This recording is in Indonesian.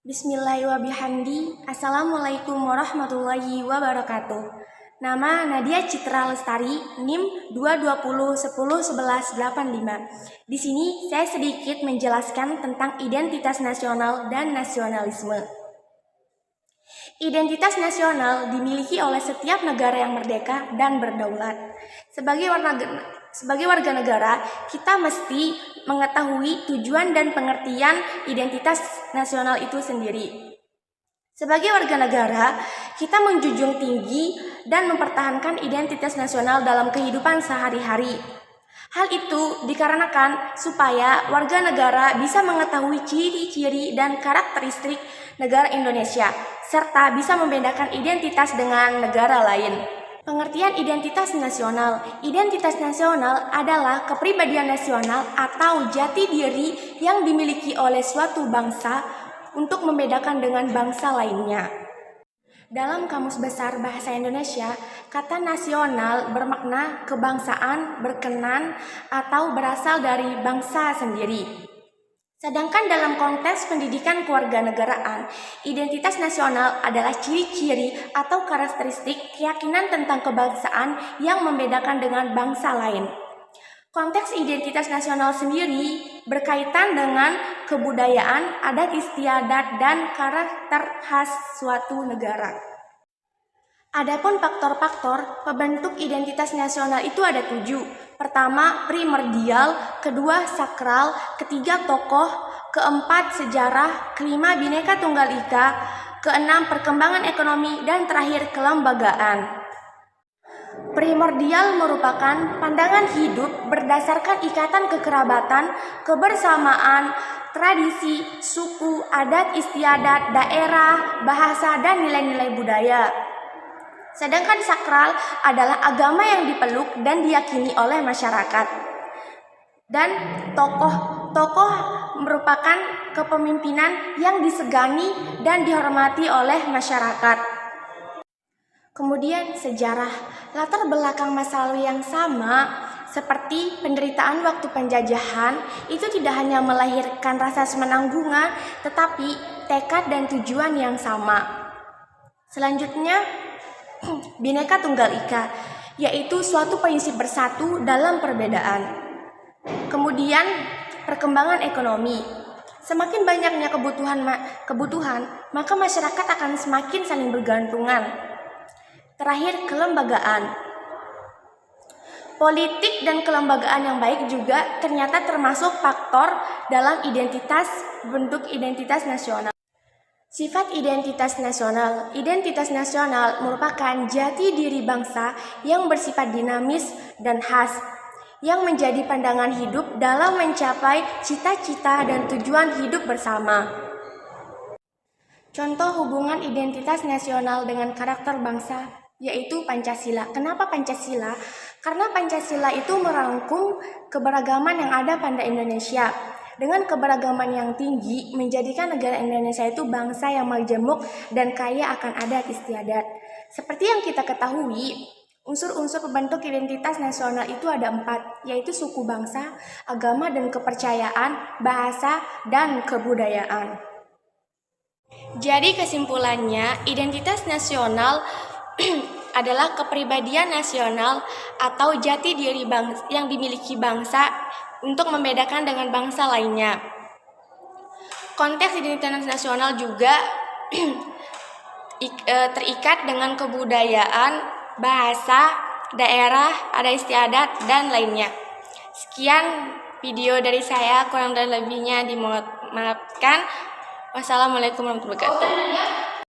Bismillahirrahmanirrahim. Assalamualaikum warahmatullahi wabarakatuh. Nama Nadia Citra Lestari, NIM 220101185. Di sini saya sedikit menjelaskan tentang identitas nasional dan nasionalisme. Identitas nasional dimiliki oleh setiap negara yang merdeka dan berdaulat. Sebagai warga negara, kita mesti mengetahui tujuan dan pengertian identitas nasional itu sendiri. Sebagai warga negara, kita menjunjung tinggi dan mempertahankan identitas nasional dalam kehidupan sehari-hari. Hal itu dikarenakan supaya warga negara bisa mengetahui ciri-ciri dan karakteristik negara Indonesia, serta bisa membedakan identitas dengan negara lain. Pengertian identitas nasional. Identitas nasional adalah kepribadian nasional atau jati diri yang dimiliki oleh suatu bangsa untuk membedakan dengan bangsa lainnya. Dalam Kamus Besar Bahasa Indonesia, kata nasional bermakna kebangsaan, berkenan, atau berasal dari bangsa sendiri. Sedangkan dalam konteks pendidikan kewarganegaraan, identitas nasional adalah ciri-ciri atau karakteristik keyakinan tentang kebangsaan yang membedakan dengan bangsa lain. Konteks identitas nasional sendiri berkaitan dengan kebudayaan, adat istiadat, dan karakter khas suatu negara. Adapun faktor-faktor pembentuk identitas nasional itu ada 7. Pertama, primordial, kedua, sakral, ketiga, tokoh, keempat, sejarah, kelima, Bhinneka Tunggal Ika, keenam, perkembangan ekonomi, dan terakhir, kelembagaan. Primordial merupakan pandangan hidup berdasarkan ikatan kekerabatan, kebersamaan, tradisi, suku, adat istiadat, daerah, bahasa, dan nilai-nilai budaya. Sedangkan sakral adalah agama yang dipeluk dan diyakini oleh masyarakat. Dan tokoh merupakan kepemimpinan yang disegani dan dihormati oleh masyarakat. Kemudian sejarah, latar belakang masa lalu yang sama seperti penderitaan waktu penjajahan itu tidak hanya melahirkan rasa semenanggungan, tetapi tekad dan tujuan yang sama. Selanjutnya, Bhinneka Tunggal Ika, yaitu suatu prinsip bersatu dalam perbedaan. Kemudian, perkembangan ekonomi. Semakin banyaknya kebutuhan, maka masyarakat akan semakin saling bergantungan. Terakhir, kelembagaan. Politik dan kelembagaan yang baik juga ternyata termasuk faktor dalam bentuk identitas nasional. Sifat identitas nasional. Identitas nasional merupakan jati diri bangsa yang bersifat dinamis dan khas, yang menjadi pandangan hidup dalam mencapai cita-cita dan tujuan hidup bersama. Contoh hubungan identitas nasional dengan karakter bangsa, yaitu Pancasila. Kenapa Pancasila? Karena Pancasila itu merangkum keberagaman yang ada pada Indonesia. Dengan keberagaman yang tinggi, menjadikan negara Indonesia itu bangsa yang majemuk dan kaya akan adat istiadat. Seperti yang kita ketahui, unsur-unsur pembentuk identitas nasional itu ada 4, yaitu suku bangsa, agama dan kepercayaan, bahasa, dan kebudayaan. Jadi kesimpulannya, identitas nasional adalah kepribadian nasional atau jati diri yang dimiliki bangsa untuk membedakan dengan bangsa lainnya. Konteks identitas nasional juga terikat dengan kebudayaan, bahasa, daerah, adat istiadat, dan lainnya. Sekian video dari saya, kurang dan lebihnya dimohon maafkan. Wassalamualaikum warahmatullahi wabarakatuh.